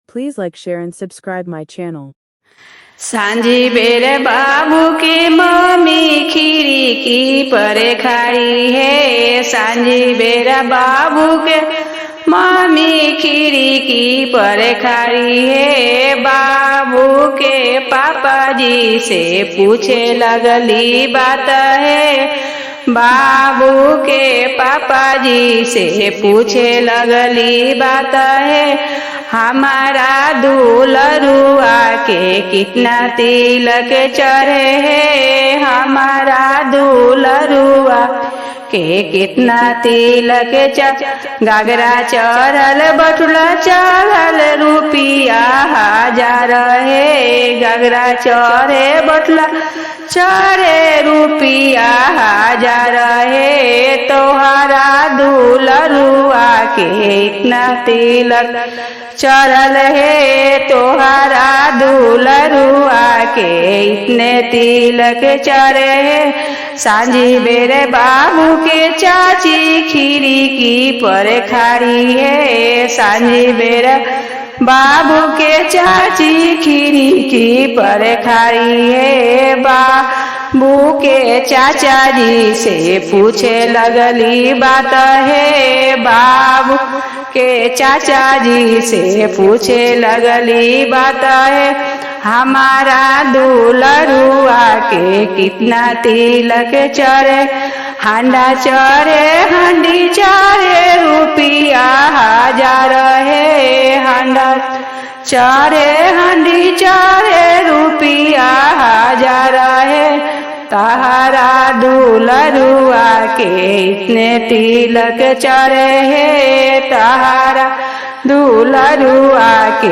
Please like, share and subscribe my channel. सांझी बेर बाबू की मम्मी खीरी की परे खाई है। सांझी बेर बाबू के मम्मी खीरी की परे खाई है। बाबू के पापा जी से पूछे लगली बात है। बाबू के पापा जी से पूछे लगली बात है। हमारा दुलरुआ के कितना तिलक चढ़े है। हमारा दुलरुआ के कितना तिलक घाघरा चढ़ल बटुला चढ़ल रुपिया 1000 है। घाघरा चढ़े बटुला चढ़े रुपिया 1000 है। तोहरा दुलरुआ के इतना तिलक चढ़ल है। तोहरा दुलरुआ के इतने तिलक चढ़े है। सांझी बेरे बाबू के चाची खीरी की परे खारी है। सांझी बेरे बाबू के चाची खीरी की परे खारी है। बाबू के चाचा जी से पूछे लगली बात है। बाबू के चाचा जी से पूछे लगली बात है। हमारा दुलरुआ के कितना तिलक चढ़े। हांडा चढ़े हांडी चढ़े रुपिया 1000 है। हांडा चढ़े हांडी चढ़े रुपिया 1000 है। तहारा दुलरुआ के इतने तिलक चढ़े है। तहारा दुलरुआ के